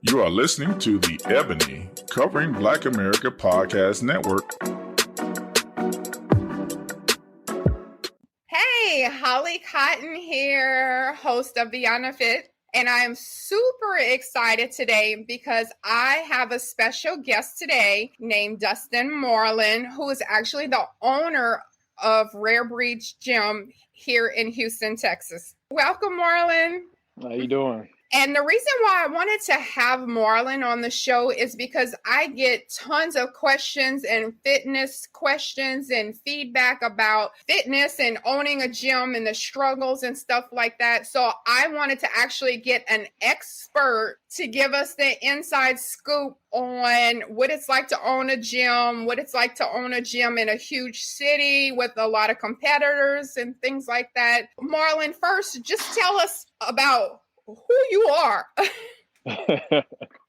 You are listening to the Ebony Covering Black America Podcast Network. Hey, Holly Cotton here, host of Beyond Fit. And I'm super excited today because I have a special guest today named Dustin Marlin, who is actually the owner of Rare Breeds Gym here in Houston, Texas. Welcome, Marlin. How you doing? And the reason why I wanted to have Marlin on the show is because I get tons of questions and fitness questions and feedback about fitness and owning a gym and the struggles and stuff like that. So I wanted to actually get an expert to give us the inside scoop on what it's like to own a gym, what it's like to own a gym in a huge city with a lot of competitors and things like that. Marlin, first, just tell us about who you are.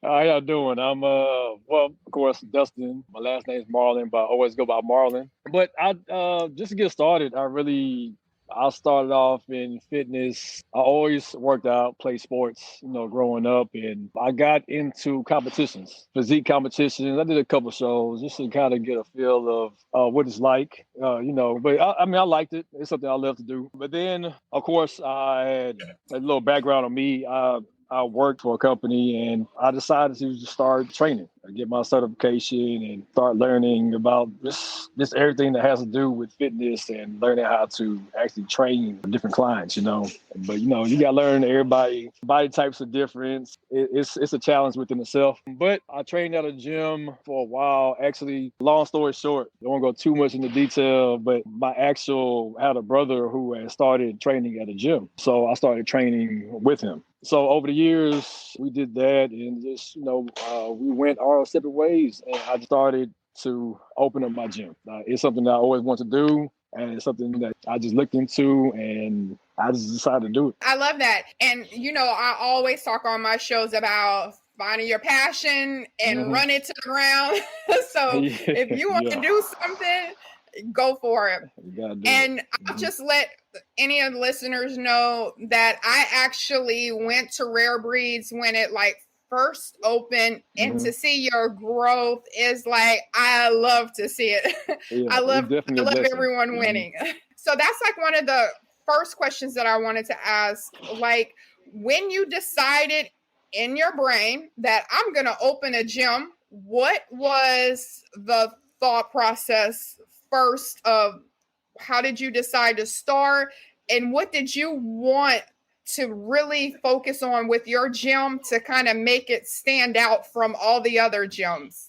How y'all doing? I'm well, of course, Dustin. My last name is Marlin, but I always go by Marlin. But I just to get started, I started off in fitness. I always worked out, played sports, growing up, and I got into competitions, physique competitions. I did a couple shows just to kind of get a feel of what it's like, But I liked it. It's something I love to do. But then, of course, I had a little background on me. I worked for a company and I decided to start training, get my certification and start learning about just everything that has to do with fitness and learning how to actually train different clients, But, you got to learn everybody, body types are different. It's a challenge within itself. But I trained at a gym for a while. Actually, long story short, I won't go too much into detail, but I had a brother who had started training at a gym. So I started training with him. So over the years, we did that and just, we went our separate ways and I started to open up my gym. It's something that I always want to do and it's something that I just looked into and I just decided to do it. I love that. And, I always talk on my shows about finding your passion and run it to the ground. So if you want to do something, go for it. And I'll just let any of the listeners know that I actually went to Rare Breeds when it first opened, and to see your growth is I love to see it. Yeah, I love everyone winning. So that's one of the first questions that I wanted to ask. When you decided in your brain that I'm going to open a gym, what was the thought process first of how did you decide to start and what did you want to really focus on with your gym to kind of make it stand out from all the other gyms?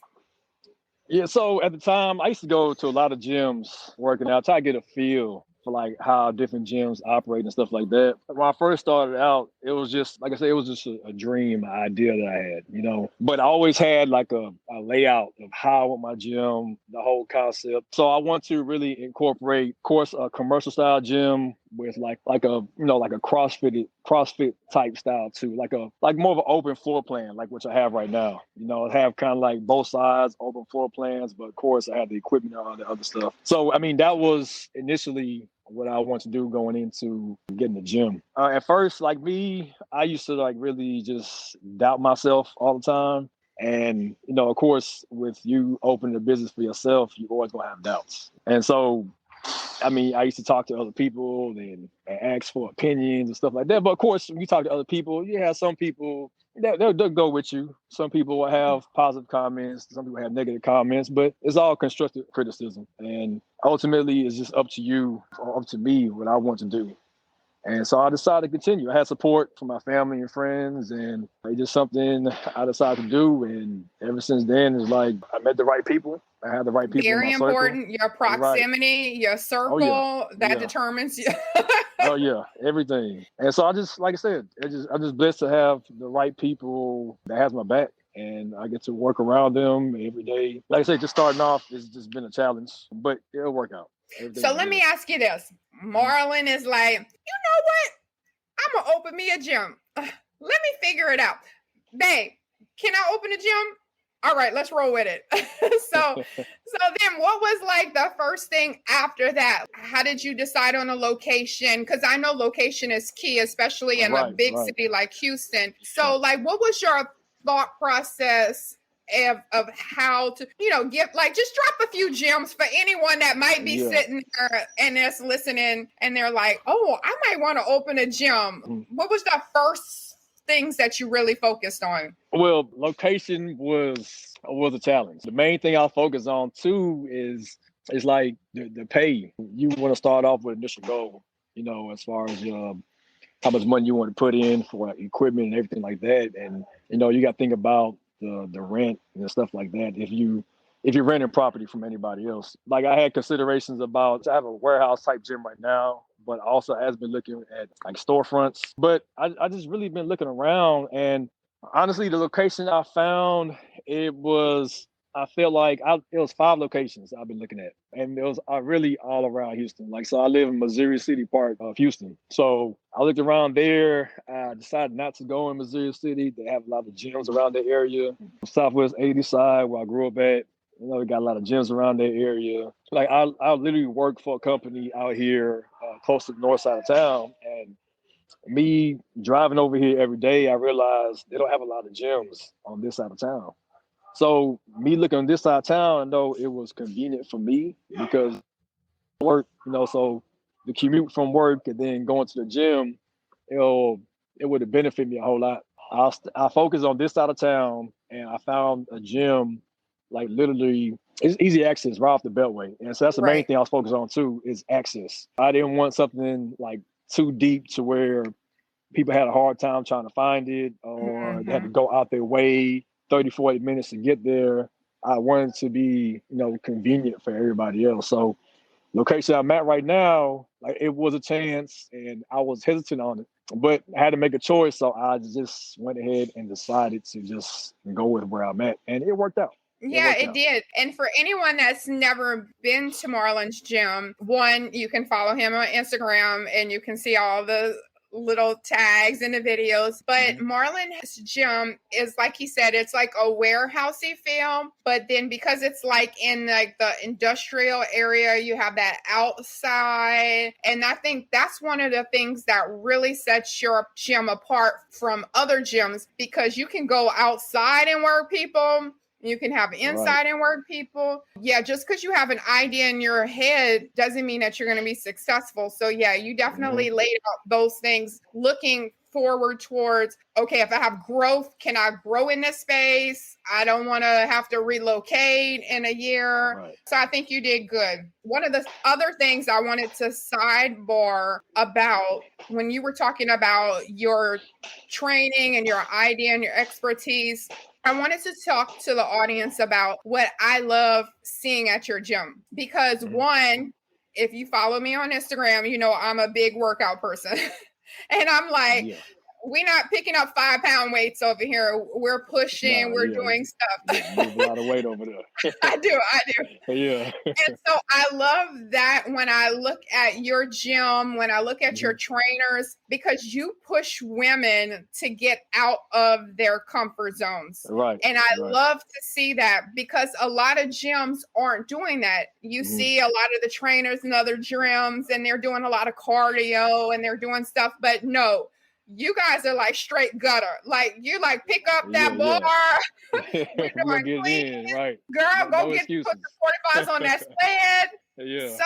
Yeah, so at the time I used to go to a lot of gyms working out, try to get a feel for how different gyms operate and stuff like that. When I first started out, it was just, like I said, it was just a dream idea that I had, But I always had a layout of how I want my gym, the whole concept. So I want to really incorporate, of course, a commercial style gym with like a CrossFit type style too, like more of an open floor plan, like what I have right now. I have kind of like both sides, open floor plans, but of course I have the equipment and all the other stuff. So that was initially what I want to do going into getting the gym. At first, I used to really just doubt myself all the time. And, of course, with you opening a business for yourself, you're always going to have doubts. And so, I used to talk to other people and ask for opinions and stuff like that. But of course, when you talk to other people, you have some people they'll go with you. Some people will have positive comments. Some people have negative comments, but it's all constructive criticism. And ultimately, it's just up to you, or up to me, what I want to do. And so I decided to continue. I had support from my family and friends, and it's just something I decided to do. And ever since then, it's I met the right people. I had the right people. Very in my important. circle. Your proximity, your circle, that determines you. Oh yeah, everything. And so I just, like I said, I'm just blessed to have the right people that has my back. And I get to work around them every day. Like I said, just starting off, it's just been a challenge, but it'll work out. So let me ask you this. Marlin is you know what? I'm going to open me a gym. Let me figure it out. Babe, can I open a gym? All right, let's roll with it. So then what was the first thing after that? How did you decide on a location? Because I know location is key, especially in a big city like Houston. So what was your thought process of how to, get just drop a few gems for anyone that might be sitting there and just listening and they're like, oh, I might want to open a gym. What was the first things that you really focused on? Well, location was a challenge. The main thing I focus on too is like the pay. You want to start off with initial goal, as far as how much money you want to put in for equipment and everything like that. And, you got to think about the rent and stuff like that. If you're renting property from anybody else, like I had considerations about, I have a warehouse type gym right now, but also has been looking at like storefronts. But I just really been looking around, and honestly, the location I found, I felt like it was 5 locations I've been looking at, and it was really all around Houston. So I live in Missouri City part of Houston. So I looked around there. I decided not to go in Missouri City. They have a lot of gyms around the area. Southwest 80 side where I grew up at, they got a lot of gyms around that area. Like I literally work for a company out here close to the north side of town, and me driving over here every day, I realized they don't have a lot of gyms on this side of town. So me looking on this side of town, I know it was convenient for me because work, so the commute from work and then going to the gym, it would have benefited me a whole lot. I focused on this side of town, and I found a gym like literally it's easy access right off the Beltway. And so that's the main thing I was focused on too, is access. I didn't want something like too deep to where people had a hard time trying to find it, or they had to go out their way 30, 40 minutes to get there. I wanted to be, convenient for everybody else. So location I'm at right now, it was a chance and I was hesitant on it, but I had to make a choice. So I just went ahead and decided to just go with where I'm at, and it worked out. Yeah, it did. And for anyone that's never been to Marlin's gym, one, you can follow him on Instagram and you can see all the little tags in the videos. But Marlin's gym is, like he said, it's like a warehousey feel. But then because it's like in like the industrial area, you have that outside. And I think that's one of the things that really sets your gym apart from other gyms, because you can go outside and work people. You can have inside and work people. Yeah, just because you have an idea in your head doesn't mean that you're going to be successful. So yeah, you definitely laid out those things, looking forward towards, okay, if I have growth, can I grow in this space? I don't want to have to relocate in a year. So I think you did good. One of the other things I wanted to sidebar about, when you were talking about your training and your idea and your expertise, I wanted to talk to the audience about what I love seeing at your gym. Because one, if you follow me on Instagram, I'm a big workout person. And I'm like, we're not picking up 5-pound weights over here. We're pushing, we're doing stuff. Move a lot of weight over there. I do. Yeah. And so I love that when I look at your gym, when I look at your trainers, because you push women to get out of their comfort zones. Right. And I love to see that, because a lot of gyms aren't doing that. You see a lot of the trainers in other gyms, and they're doing a lot of cardio and they're doing stuff, but no. You guys are like straight gutter. Like you pick up that bar. We're doing clean. Right. Girl, go get put the 45s on that sled. Yeah. So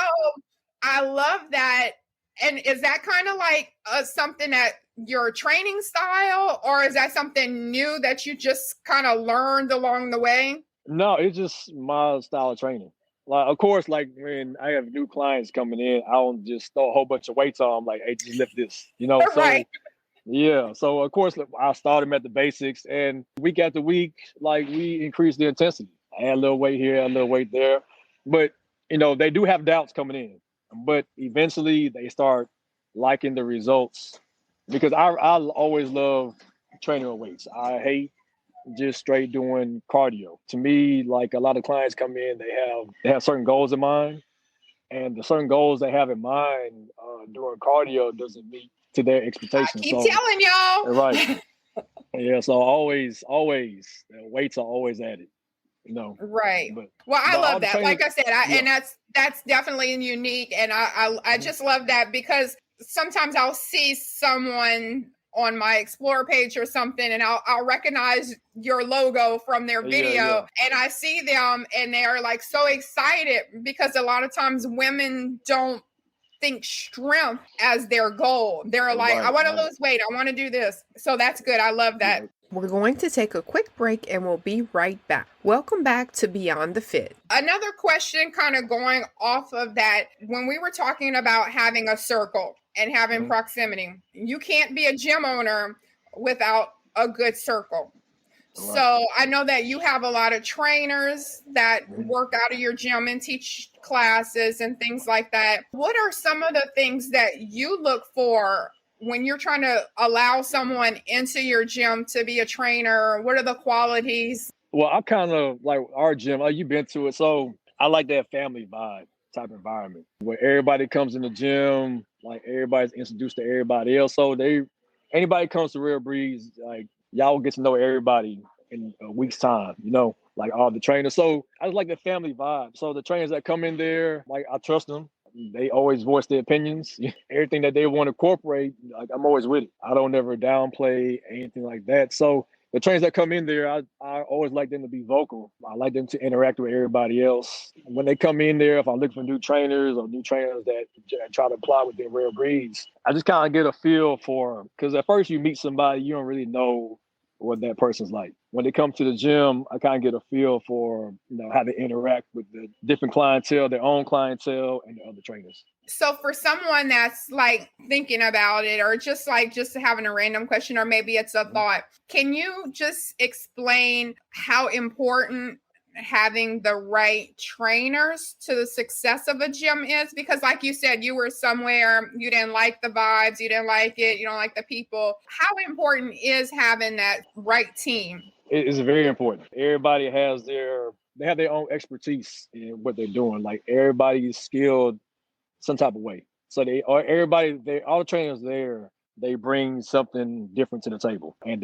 I love that. And is that kind of like something that your training style, or is that something new that you just kind of learned along the way? No, it's just my style of training. Like, of course, like when I have new clients coming in, I don't just throw a whole bunch of weights on them, like, hey, just lift this, Right. Yeah. So of course I started at the basics, and week after week, like we increased the intensity. I add a little weight here, a little weight there. But they do have doubts coming in. But eventually they start liking the results, because I always love training with weights. I hate just straight doing cardio. To me, like a lot of clients come in, they have certain goals in mind, and the certain goals they have in mind during cardio doesn't meet to their expectations. I keep telling y'all. Right. Yeah. So always, weights are always added. Right. But, well, I love that. trainers, like I said, and that's definitely unique, and I just love that, because sometimes I'll see someone on my Explore page or something, and I'll recognize your logo from their video, and I see them and they are like so excited, because a lot of times women don't think strength as their goal. They're like, I want to lose weight, I want to do this. So that's good. I love that. We're going to take a quick break and we'll be right back. Welcome back to Beyond the Fit. Another question kind of going off of that, when we were talking about having a circle and having proximity, you can't be a gym owner without a good circle. Right. So I know that you have a lot of trainers that work out of your gym and teach classes and things like that. What are some of the things that you look for when you're trying to allow someone into your gym to be a trainer? What are the qualities? Well, I kind of like our gym. You've been to it. So I like that family vibe type environment where everybody comes in the gym, like everybody's introduced to everybody else. So anybody comes to Real Breeze, like y'all get to know everybody in a week's time, like all the trainers. So I just like the family vibe. So the trainers that come in there, like I trust them. They always voice their opinions. Everything that they want to incorporate, like I'm always with it. I don't ever downplay anything like that. So the trainers that come in there, I always like them to be vocal. I like them to interact with everybody else. When they come in there, if I'm looking for new trainers or new trainers that try to apply with their Real Breeds, I just kind of get a feel for them. Because at first you meet somebody, you don't really know what that person's like. When they come to the gym, I kind of get a feel for how they interact with the different clientele, their own clientele, and the other trainers. So for someone that's like thinking about it, or just having a random question, or maybe it's a thought, can you just explain how important having the right trainers to the success of a gym is? Because like you said, you were somewhere, you didn't like the vibes, you didn't like it, you don't like the people. How important is having that right team? It is very important. Everybody has their own expertise in what they're doing. Like everybody is skilled some type of way. So all the trainers there, they bring something different to the table, and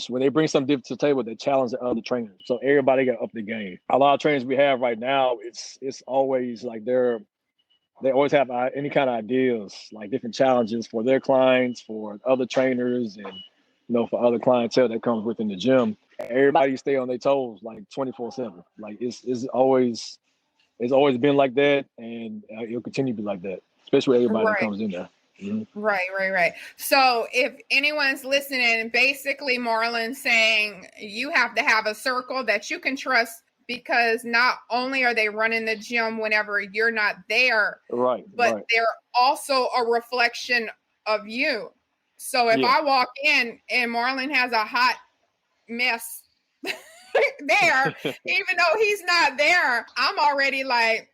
when they bring something different to the table, they challenge the other trainers. So everybody got up the game. A lot of trainers we have right now, it's always like they always have any kind of ideas, like different challenges for their clients, for other trainers, and for other clientele that comes within the gym. Everybody stay on their toes like 24/7. Like it's always been like that, and it'll continue to be like that, especially with everybody that comes in there. Mm-hmm. Right. So if anyone's listening, basically Marlin saying you have to have a circle that you can trust, because not only are they running the gym whenever you're not there, but they're also a reflection of you. So if I walk in and Marlin has a hot mess there, even though he's not there, I'm already like,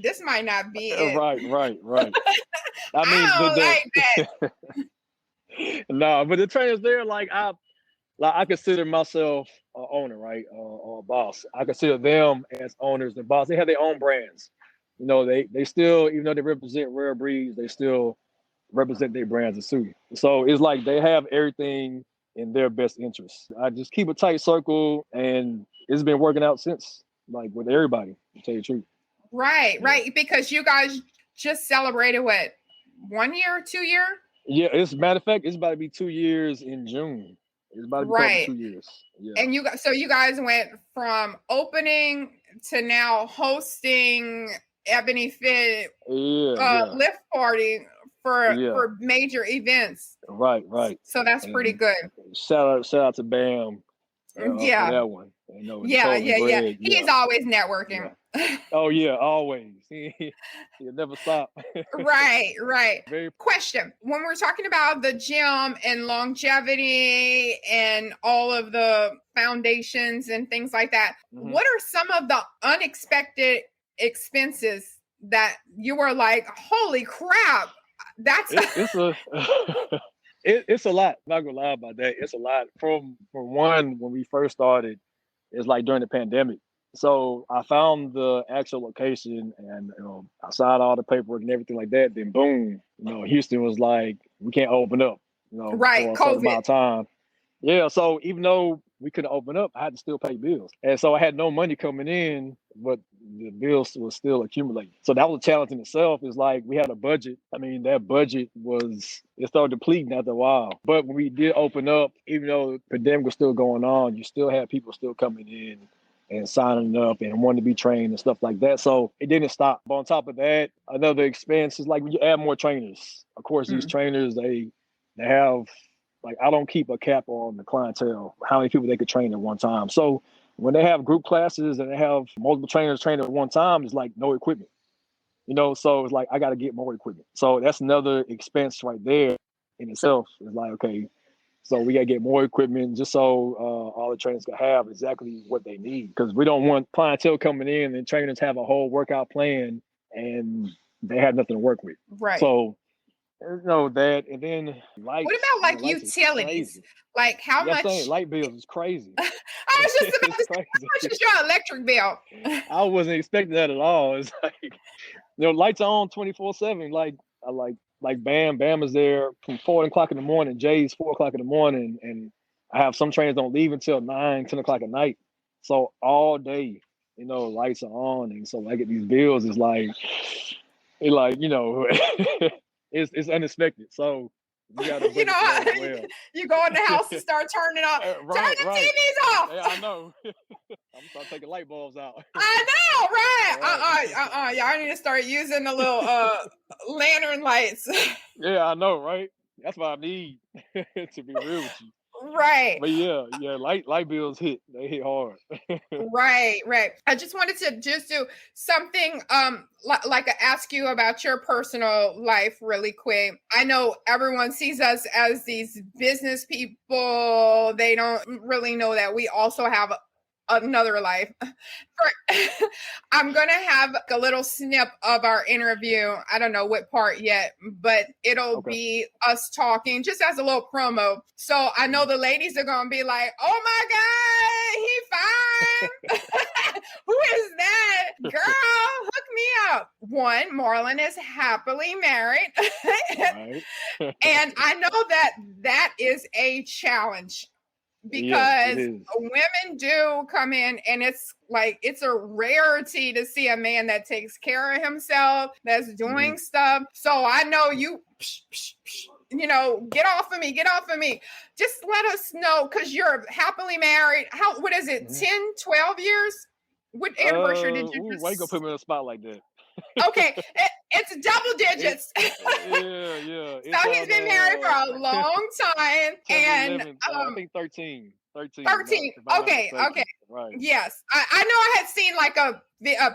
this might not be it. Right. I don't like that. No, but the trainers there, I consider myself an owner, right, or a boss. I consider them as owners and boss. They have their own brands. They still, even though they represent Rare Breeds, they still represent their brands as suit. So it's like they have everything in their best interests. I just keep a tight circle, and it's been working out since, like with everybody, to tell you the truth. Right. Because you guys just celebrated what, 1 year, 2 year? Yeah, matter of fact, it's about to be 2 years in June. It's about to be 2 years. Yeah. And you guys went from opening to now hosting Ebony Fit lift party for major events. Right. So that's pretty good. Shout out to Bam. For that one. Yeah. He's always networking. Yeah. Oh yeah, always. He'll never stop. Right. Question: when we're talking about the gym and longevity and all of the foundations and things like that, what are some of the unexpected expenses that you were like, holy crap, that's it's a lot. I'm not gonna lie about that. It's a lot. From one, when we first started, it's like during the pandemic. So I found the actual location, and I signed all the paperwork and everything like that. Then boom, Houston was like, we can't open up, for a certain amount of time. Yeah. So even though we couldn't open up. I had to still pay bills. And so I had no money coming in, but the bills was still accumulating. So that was a challenge in itself. Is like we had a budget. I mean, that budget it started depleting after a while. But when we did open up, even though the pandemic was still going on, you still had people still coming in and signing up and wanting to be trained and stuff like that. So it didn't stop. But on top of that, another expense is like when you add more trainers. Of course, these trainers, they have, like, I don't keep a cap on the clientele, how many people they could train at one time. So when they have group classes and they have multiple trainers train at one time, it's like no equipment. So it's like I got to get more equipment. So that's another expense right there in itself. It's like, okay, so we got to get more equipment just so all the trainers can have exactly what they need. Because we don't want clientele coming in and trainers have a whole workout plan and they have nothing to work with. Right. So, that, and then lights. What about like utilities? Like how much? Light bills is crazy. I was just about to say, how much is your electric bill? I wasn't expecting that at all. It's like, lights are on 24/7. Like Bam is there from 4 o'clock in the morning. Jay's 4 o'clock in the morning, and I have some trainers don't leave until 9, 10 o'clock at night. So all day, lights are on, and so I get these bills. It's like, it's unexpected. So you got to you go in the house and start turning off. Turn the TVs off. Yeah, I know. I'm gonna start taking light bulbs out. I know, right? Y'all need to start using the little lantern lights. Yeah, I know, right? That's what I need to be real with you. Right. But yeah, light bills they hit hard. Right. I just wanted to just do something like I ask you about your personal life really quick. I know everyone sees us as these business people. They don't really know that we also have another life. I'm going to have a little snip of our interview. I don't know what part yet, but it'll be us talking just as a little promo. So I know the ladies are going to be like, oh my God, he fine. Who is that? Girl, hook me up. One, Marlin is happily married. And I know that is a challenge. Because women do come in and it's a rarity to see a man that takes care of himself, that's doing stuff. So I know you get off of me. Just let us know, because you're happily married. What is it, 10, 12 years? What anniversary did you just... Why you gonna put me on the spot like that? Okay, it's double digits. Yeah. So he's been married for a long time, and 11, I think 13. 13. Okay. Right. Yes, I know. I had seen like a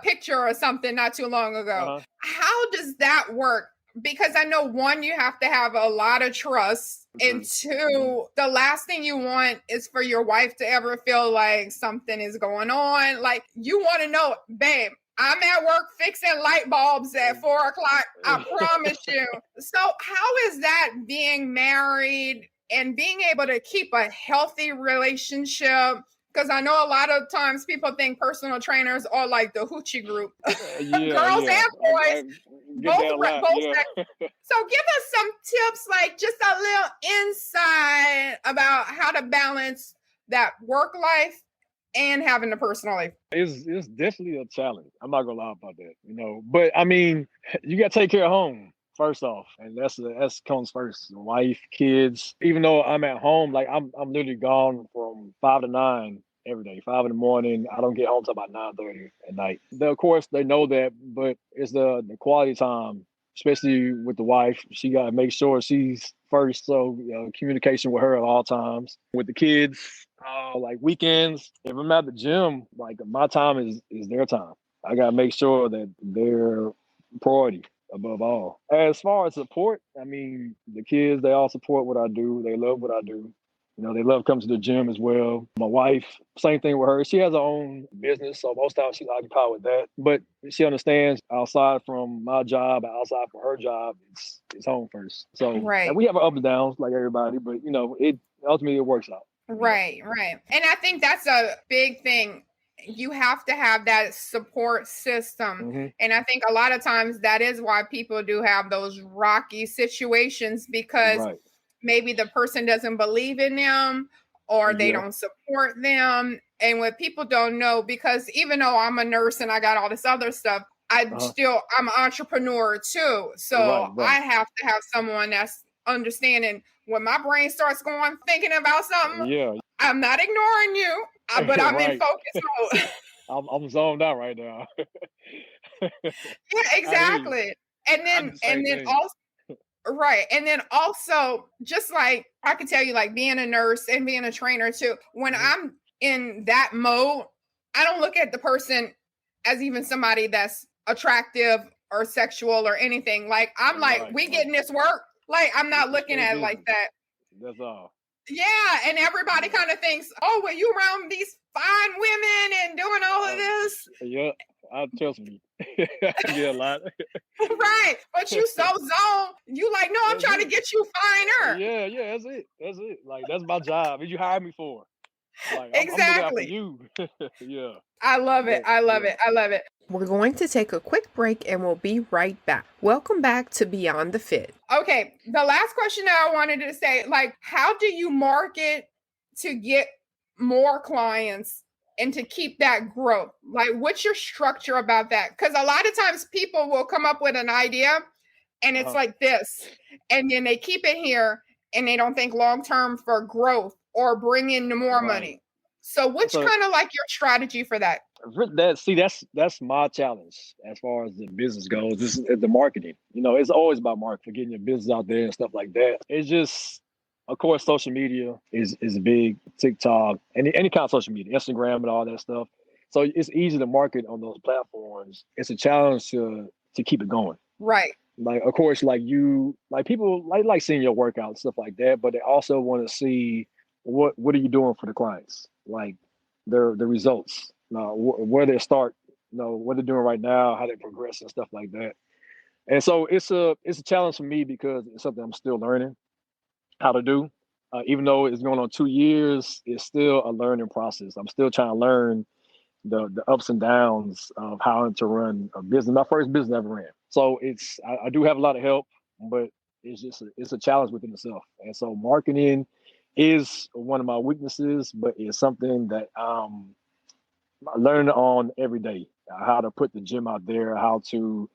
picture or something not too long ago. How does that work? Because I know, one, you have to have a lot of trust, and two, the last thing you want is for your wife to ever feel like something is going on. Like, you want to know, babe, I'm at work fixing light bulbs at 4 o'clock. I promise you. So how is that, being married and being able to keep a healthy relationship? Because I know a lot of times people think personal trainers are like the hoochie group. Girls and boys. Both. So give us some tips, like just a little insight about how to balance that work life and having a personal life. It's definitely a challenge. I'm not gonna lie about that, But I mean, you gotta take care of home first off, and that's comes first. Wife, kids. Even though I'm at home, like I'm literally gone from 5 to 9 every day. 5 in the morning. I don't get home till about 9:30 at night. Of course, they know that, but it's the quality time, especially with the wife. She gotta make sure she's first. So communication with her at all times. With the kids. Like weekends, if I'm at the gym, like my time is their time. I gotta make sure that they're priority above all. As far as support, I mean, the kids, they all support what I do. They love what I do. They love coming to the gym as well. My wife, same thing with her. She has her own business, so most times she's occupied with that. But she understands, outside from my job, outside from her job, it's home first. So and we have our ups and downs like everybody, but it ultimately it works out. Right. And I think that's a big thing. You have to have that support system. And I think a lot of times that is why people do have those rocky situations, because maybe the person doesn't believe in them, or they Yeah. don't support them. And what people don't know, because even though I'm a nurse and I got all this other stuff, I'm an entrepreneur too. So Right. I have to have someone that's understanding when my brain starts going thinking about something. Yeah. I'm not ignoring you, but I'm in Right. focus mode. I'm zoned out right now. Yeah, I hear you. exactly. And I do then the same thing. also right. And then also just like I can tell you, like being a nurse and being a trainer too, when I'm in that mode, I don't look at the person as even somebody that's attractive or sexual or anything. Like I'm like, we getting this work. Like I'm not looking at it like that. That's all. Yeah, and everybody kind of thinks, "Oh, well, you around these fine women and doing all of this." Yeah, trust me. I get a lot. Right, but you so zoned. You like, no, I'm trying to get you finer. Yeah, that's it. That's it. Like that's my job. What you hired me for? Like I'm looking out for Exactly. you. Yeah. I love it. But, I love yeah. it. I love it. We're going to take a quick break and we'll be right back. Welcome back to Beyond the Fit. Okay, the last question that I wanted to say, like, how do you market to get more clients and to keep that growth? Like, what's your structure about that? Because a lot of times people will come up with an idea and it's like this, and then they keep it here and they don't think long term for growth or bring in more money. So, what's kind of like your strategy for that? That's my challenge as far as the business goes. This is the marketing. You know, it's always about marketing, getting your business out there and stuff like that. It's just, of course, social media is big. TikTok, any kind of social media, Instagram, and all that stuff. So it's easy to market on those platforms. It's a challenge to keep it going. Right. Like, of course, people like seeing your workout and stuff like that, but they also want to see what are you doing for the clients, like the results, where they start, what they're doing right now, how they progress and stuff like that. And so it's a challenge for me because it's something I'm still learning how to do. Even though it's going on 2 years, it's still a learning process. I'm still trying to learn the ups and downs of how to run a business. My first business I ever ran. So I do have a lot of help, but it's a challenge within itself. And so marketing is one of my weaknesses, but it's something that I learn on every day, how to put the gym out there, how to,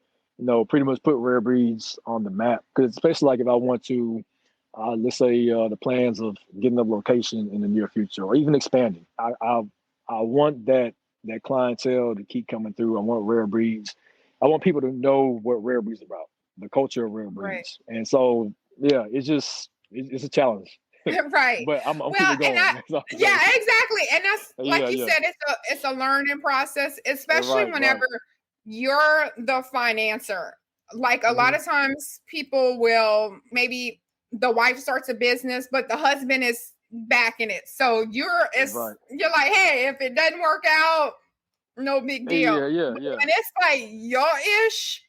pretty much put Rare Breeds on the map. Because especially like if I want to, let's say the plans of getting a location in the near future or even expanding, I want that clientele to keep coming through. I want Rare Breeds. I want people to know what Rare Breeds is about, the culture of Rare Breeds. Right. And so, yeah, it's a challenge. Right. But I'm keeping going. Yeah, exactly. And that's like you said, it's a learning process, especially whenever you're the financer. Like a lot of times people will, maybe the wife starts a business, but the husband is backing it. So you're like, hey, if it doesn't work out, no big deal. Yeah. And it's like your ish,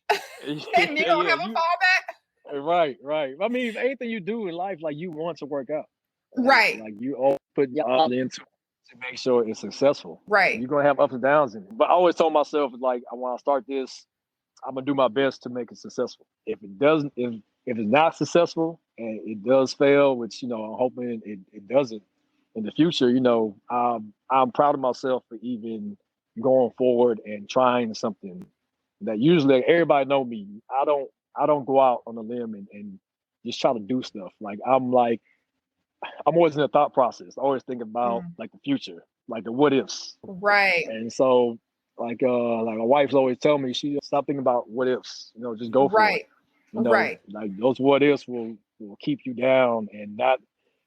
and you don't have a fallback. Right. I mean, anything you do in life, like you want to work out. Right. Like you all put all into it to make sure it's successful. Right. You're gonna have ups and downs in it. But I always told myself, like, when I start this, I'm gonna do my best to make it successful. If it doesn't, if it's not successful and it does fail, which I'm hoping it doesn't in the future, I'm proud of myself for even going forward and trying something that usually everybody know me. I don't go out on a limb and just try to do stuff. I'm always in the thought process. I always think about like the future, like the what ifs. Right. And so like my wife's always telling me, she stop thinking about what ifs, just go for it. Like those what ifs will keep you down and not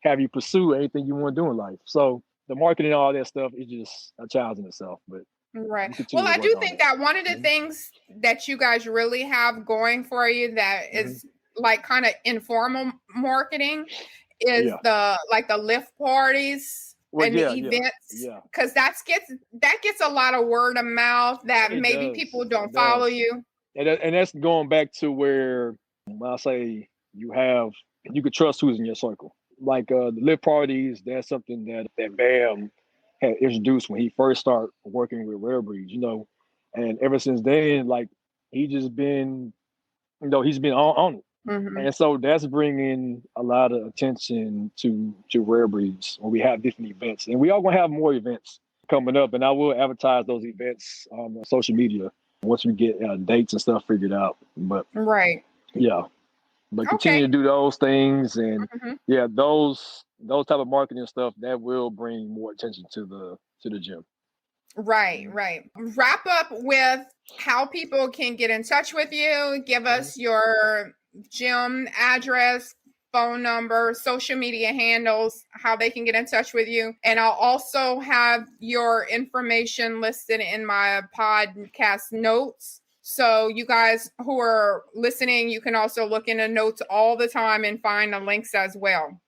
have you pursue anything you want to do in life. So the marketing and all that stuff is just a challenge in itself. But right. Well, I do think that one of the things that you guys really have going for you that is like kind of informal marketing is the lift parties and the events, because that gets a lot of word of mouth that maybe people don't follow you. And that's going back to where when I say you could trust who's in your circle. Like the lift parties, that's something that Bam had introduced when he first started working with Rare Breeds, and ever since then, like he just been, he's been on it. Mhm. And so that's bringing a lot of attention to rare breeds when we have different events. And we are going to have more events coming up. And I will advertise those events on social media once we get dates and stuff figured out. But Right. yeah, but continue Okay. to do those things. And Mhm. yeah, those type of marketing stuff that will bring more attention to the gym. Right, right. Wrap up with how people can get in touch with you. Give us your gym address, phone number, social media handles, how they can get in touch with you. And I'll also have your information listed in my podcast notes. So you guys who are listening, you can also look in the notes all the time and find the links as well.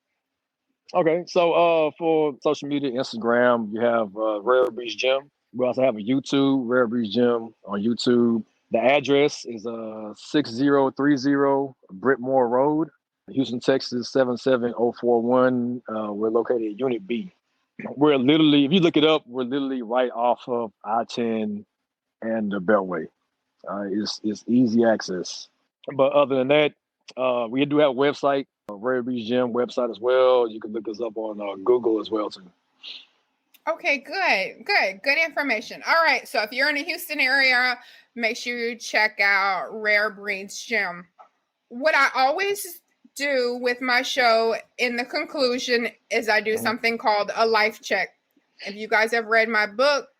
Okay, so for social media, Instagram, you have Rare Breeze Gym. We also have a YouTube, Rare Breeze Gym on YouTube. The address is 6030 Brittmore Road, Houston, Texas 77041. We're located at Unit B. We're literally, if you look it up, we're literally right off of I-10 and the Beltway. It's easy access. But other than that, we do have a website, Rare Breeze Gym website as well. You can look us up on Google as well too. Okay, good information. All right, so if you're in the Houston area, make sure you check out Rare Breeds Gym. What I always do with my show in the conclusion is I do something called a life check. If you guys have read my book,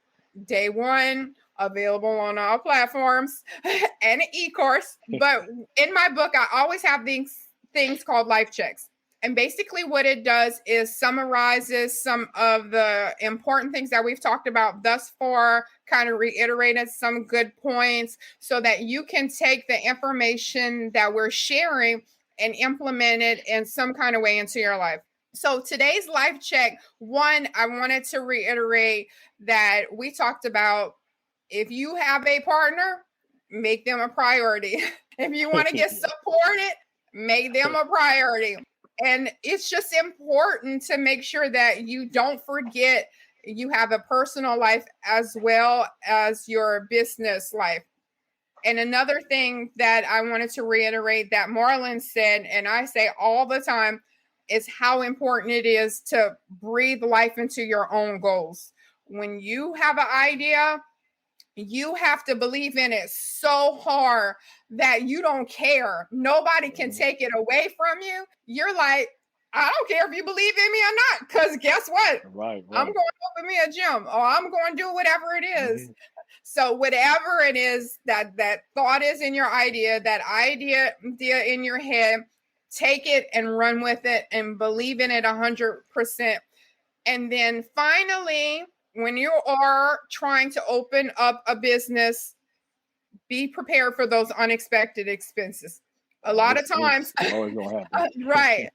Day One, available on all platforms, and an e-course, but in my book, I always have these things called life checks. And basically what it does is summarizes some of the important things that we've talked about thus far, kind of reiterated some good points so that you can take the information that we're sharing and implement it in some kind of way into your life. So today's life check, one, I wanted to reiterate that we talked about if you have a partner, make them a priority. If you want to get supported, make them a priority. And it's just important to make sure that you don't forget you have a personal life as well as your business life. And another thing that I wanted to reiterate that Marlin said, and I say all the time, is how important it is to breathe life into your own goals. When you have an idea, you have to believe in it so hard that you don't care. Nobody can take it away from you. You're like, I don't care if you believe in me or not, because guess what? Right. I'm going to open me a gym or I'm going to do whatever it is. So whatever it is that thought is in your idea, that idea in your head, take it and run with it and believe in it 100%. And then finally, when you are trying to open up a business, be prepared for those unexpected expenses. A lot of times, always gonna happen. Right.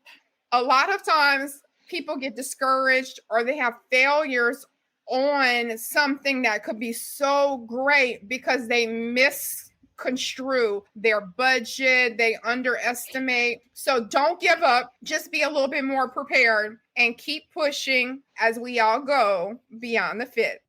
A lot of times people get discouraged or they have failures on something that could be so great because they misconstrue their budget, they underestimate. So don't give up, just be a little bit more prepared and keep pushing as we all go beyond the fit.